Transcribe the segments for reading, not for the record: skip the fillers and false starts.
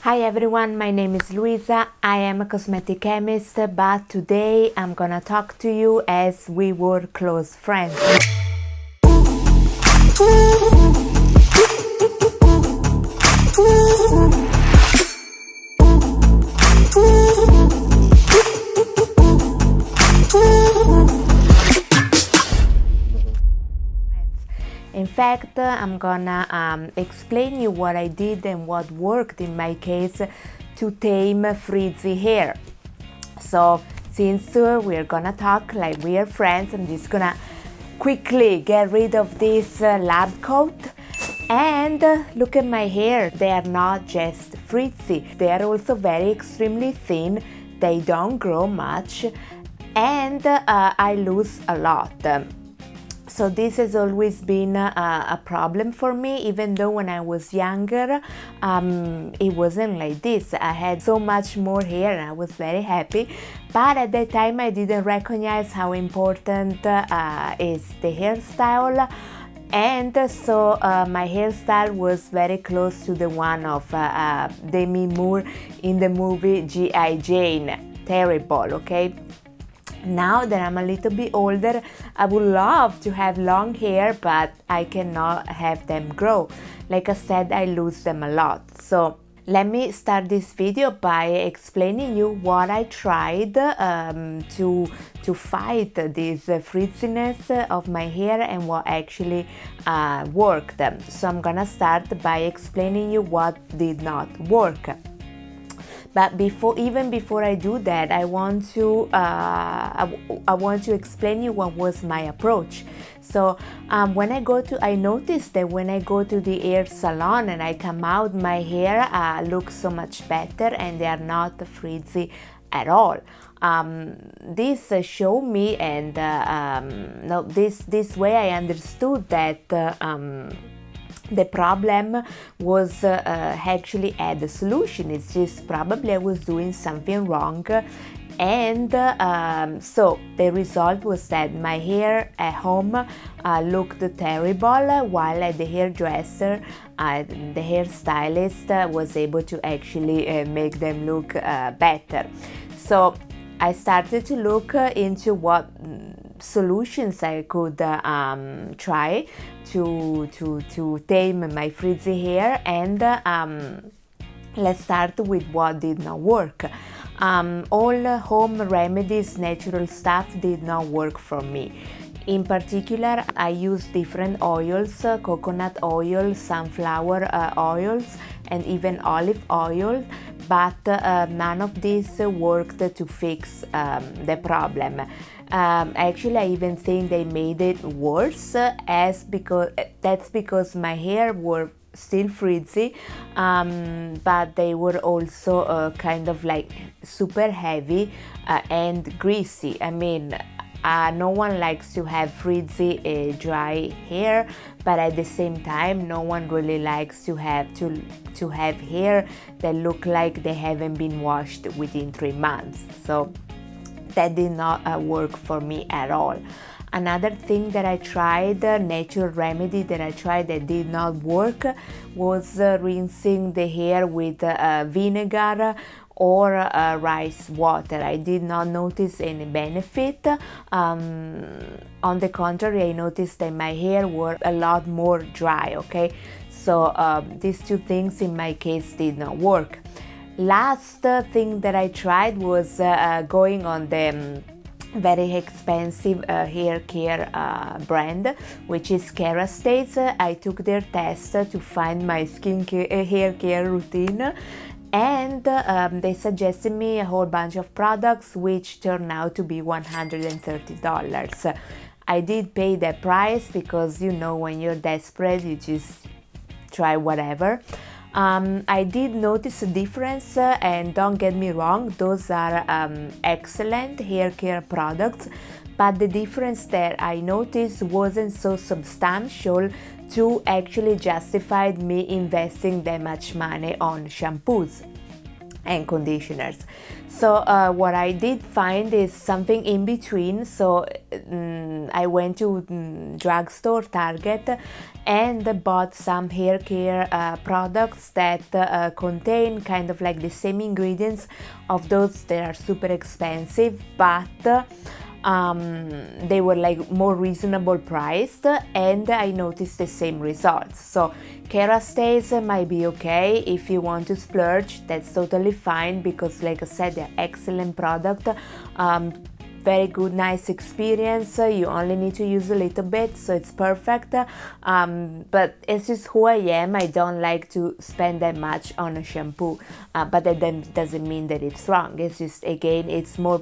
Hi everyone, my name is Luisa. I am a cosmetic chemist, but today I'm gonna talk to you as we were close friends. In fact, I'm gonna explain you what I did and what worked in my case to tame frizzy hair. So since we're gonna talk like we are friends, I'm just gonna quickly get rid of this lab coat. And look at my hair, they are not just frizzy, they are also very extremely thin, they don't grow much, and I lose a lot. So this has always been a problem for me, even though when I was younger it wasn't like this. I had so much more hair and I was very happy, but at that time I didn't recognize how important is the hairstyle. And so my hairstyle was very close to the one of Demi Moore in the movie G.I. Jane. Terrible, okay? Now that I'm a little bit older, I would love to have long hair, but I cannot have them grow. Like I said, I lose them a lot. So let me start this video by explaining you what I tried to fight this frizziness of my hair and what actually worked. So I'm gonna start by explaining you what did not work. But even before I do that, I want to explain you what was my approach. So I noticed that when I go to the hair salon and I come out, my hair looks so much better and they are not frizzy at all. This showed me, and this way I understood that the problem was actually had a solution. It's just probably I was doing something wrong, and so the result was that my hair at home looked terrible, while at the hairdresser the hairstylist was able to actually make them look better. So I started to look into what solutions I could try to tame my frizzy hair, and let's start with what did not work. All home remedies, natural stuff did not work for me. In particular, I used different oils, coconut oil, sunflower oils, and even olive oil, but none of these worked to fix the problem. Actually, I even think they made it worse, that's because my hair were still frizzy, but they were also kind of like super heavy and greasy. I mean, no one likes to have frizzy, dry hair, but at the same time, no one really likes to have hair that look like they haven't been washed within 3 months. So that did not work for me at all. Another thing that I tried, natural remedy that I tried that did not work, was rinsing the hair with vinegar or rice water. I did not notice any benefit. On the contrary, I noticed that my hair were a lot more dry, okay? So these two things in my case did not work. Last thing that I tried was going on the very expensive hair care brand, which is Kerastase. I took their test to find my hair care routine, and they suggested me a whole bunch of products which turned out to be $130. I did pay that price because, you know, when you're desperate you just try whatever. I did notice a difference, and don't get me wrong, those are excellent hair care products, but the difference that I noticed wasn't so substantial to actually justify me investing that much money on shampoos. and conditioners. So what I did find is something in between. So I went to drugstore, Target, and bought some hair care products that contain kind of like the same ingredients of those that are super expensive, but they were like more reasonable priced, and I noticed the same results. So Kerastays might be okay if you want to splurge. That's totally fine, because like I said, they're excellent product, very good, nice experience. You only need to use a little bit, so it's perfect. But it's just who I am. I don't like to spend that much on a shampoo, but that then doesn't mean that it's wrong. It's just, again, it's more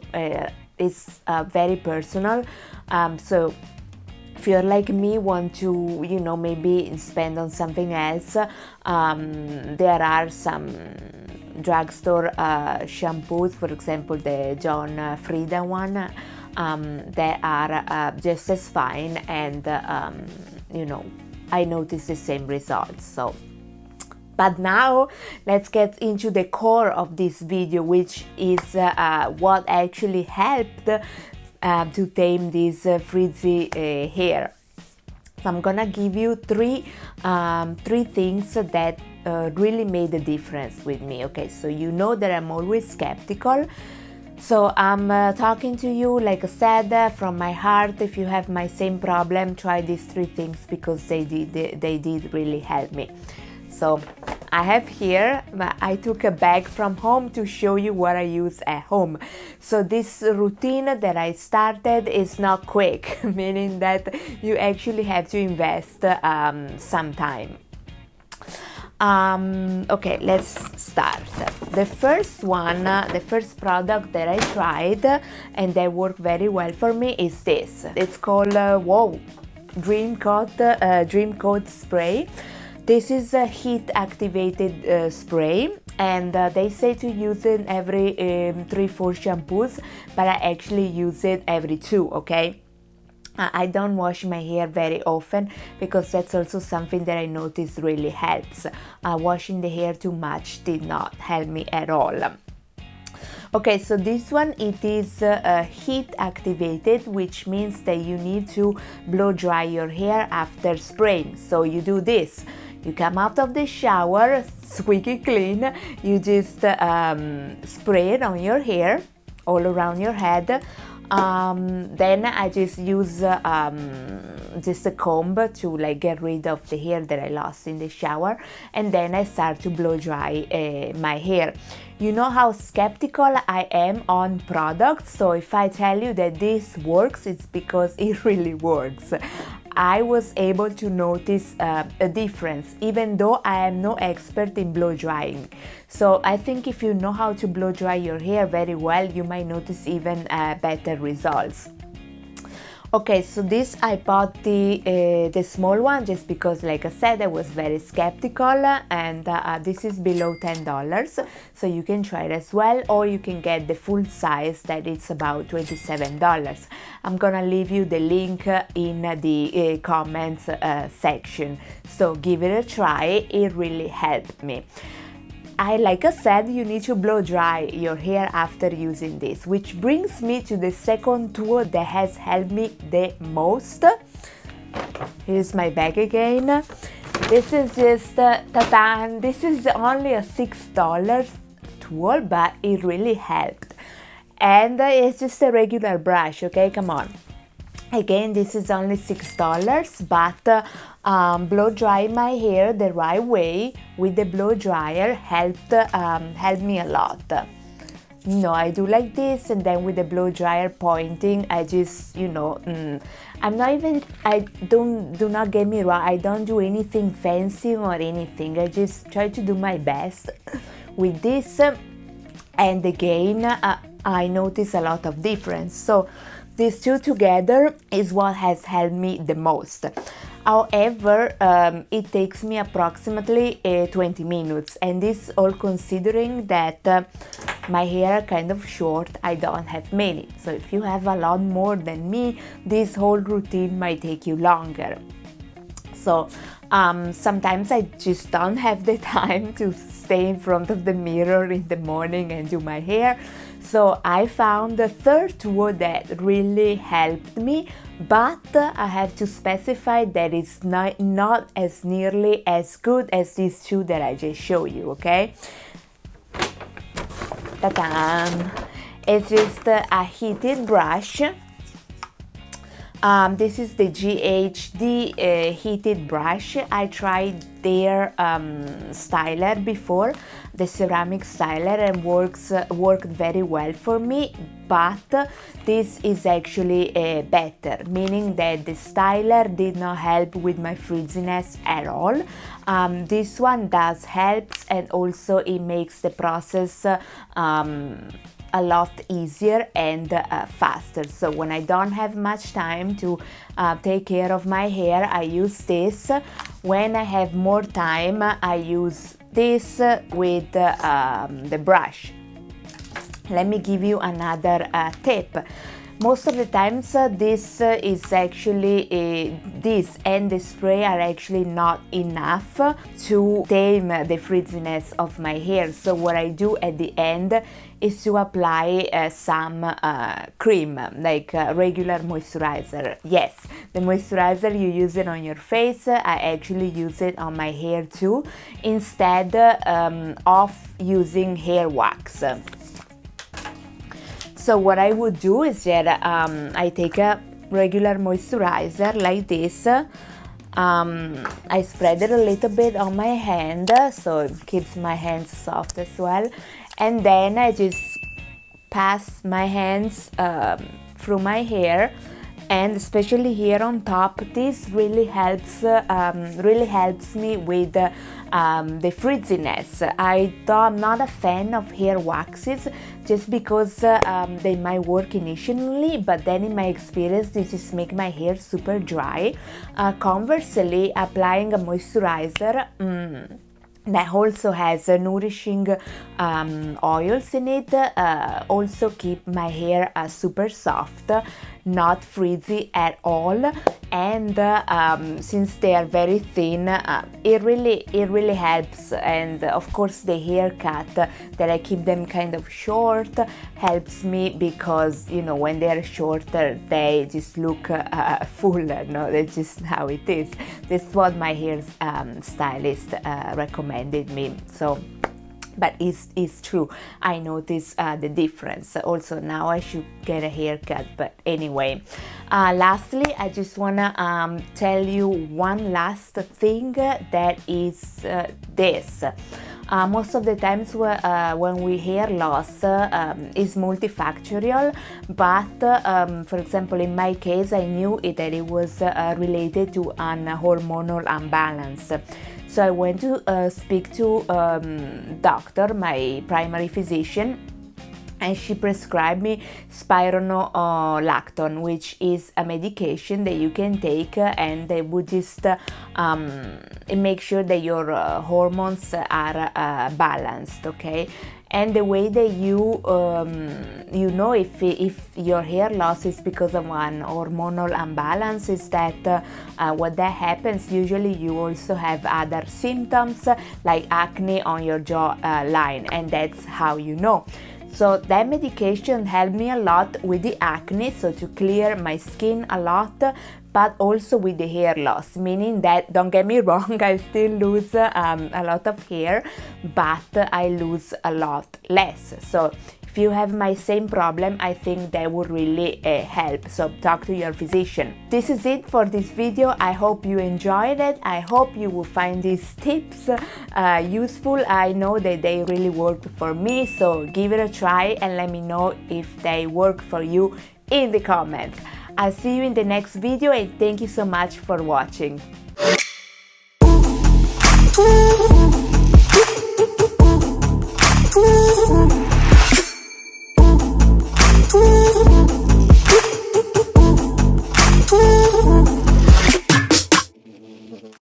it's very personal. So if you're like me, want to, you know, maybe spend on something else, there are some drugstore shampoos, for example the John Frieda one, that are just as fine, and you know, I noticed the same results. So, but now let's get into the core of this video, which is what actually helped to tame this frizzy hair. So I'm gonna give you three things that really made a difference with me. Okay, so you know that I'm always skeptical. So I'm talking to you, like I said, from my heart. If you have my same problem, try these three things, because they did really help me. So I have here, I took a bag from home to show you what I use at home. So this routine that I started is not quick, meaning that you actually have to invest some time. Okay, let's start. The first one, the first product that I tried and that worked very well for me is this. It's called Dream Coat Spray. This is a heat activated spray, and they say to use it every 3-4 shampoos, but I actually use it every 2, okay? I don't wash my hair very often, because that's also something that I noticed really helps. Washing the hair too much did not help me at all. Okay, so this one, it is heat activated, which means that you need to blow dry your hair after spraying. So you do this. You come out of the shower, squeaky clean, you just spray it on your hair, all around your head. Then I just use just a comb to like get rid of the hair that I lost in the shower, and then I start to blow dry my hair. You know how skeptical I am on products, so if I tell you that this works, it's because it really works. I was able to notice a difference, even though I am no expert in blow drying. So I think if you know how to blow dry your hair very well, you might notice even better results. Okay, so this I bought the small one just because, like I said, I was very skeptical, and this is below $10, so you can try it as well, or you can get the full size that it's about $27. I'm gonna leave you the link in the comments section, so give it a try. It really helped me. Like I said, you need to blow dry your hair after using this, which brings me to the second tool that has helped me the most. Here's my bag again. This is just, ta-da! This is only a $6 tool, but it really helped. And it's just a regular brush, okay? Come on. Again, this is only $6, but blow dry my hair the right way with the blow dryer helped me a lot. You know, I do like this, and then with the blow dryer pointing, I just, you know, I'm not even, do not get me wrong, I don't do anything fancy or anything. I just try to do my best with this, and again, I notice a lot of difference. So these two together is what has helped me the most. However, it takes me approximately 20 minutes, and this all considering that my hair are kind of short, I don't have many. So if you have a lot more than me, this whole routine might take you longer. So sometimes I just don't have the time to stay in front of the mirror in the morning and do my hair. So I found the third tool that really helped me, but I have to specify that it's not as nearly as good as these two that I just showed you, okay? Ta-da! It's just a heated brush. This is the GHD heated brush. I tried their styler before, the ceramic styler, and worked very well for me, but this is actually better, meaning that the styler did not help with my frizziness at all. This one does help, and also it makes the process a lot easier and faster. So when I don't have much time to take care of my hair, I use this. When I have more time, I use this with the brush. Let me give you another tip. Most of the times this is actually, this and the spray are actually not enough to tame the frizziness of my hair. So what I do at the end is to apply some cream, like regular moisturizer. Yes, the moisturizer, you use it on your face. I actually use it on my hair too, instead of using hair wax. So what I would do is that I take a regular moisturizer like this. I spread it a little bit on my hand, so it keeps my hands soft as well. And then I just pass my hands through my hair, and especially here on top. This really helps me with the frizziness. I'm not a fan of hair waxes, just because they might work initially, but then in my experience they just make my hair super dry. Conversely, applying a moisturizer that also has nourishing oils in it also keep my hair super soft, not frizzy at all. And since they are very thin, it really helps. And of course the haircut that I keep them kind of short helps me, because you know, when they are shorter they just look fuller. No, that's just how it is. This is what my hair stylist recommended me. So, but it's true, I notice the difference. Also now I should get a haircut, but anyway. Lastly, I just wanna tell you one last thing, that is this. Most of the times when we hair loss is multifactorial, but for example in my case I knew that it was related to an hormonal imbalance. So I went to speak to doctor, my primary physician, and she prescribed me spironolactone, which is a medication that you can take, and they would just make sure that your hormones are balanced, okay? And the way that you know if your hair loss is because of an hormonal imbalance is that what that happens, usually you also have other symptoms like acne on your jaw line, and that's how you know. So that medication helped me a lot with the acne, so to clear my skin a lot, but also with the hair loss, meaning that, don't get me wrong, I still lose a lot of hair, but I lose a lot less. So if you have my same problem, I think that would really help. So talk to your physician. This is it for this video. I hope you enjoyed it. I hope you will find these tips useful. I know that they really worked for me, so give it a try and let me know if they work for you in the comments. I'll see you in the next video, and thank you so much for watching.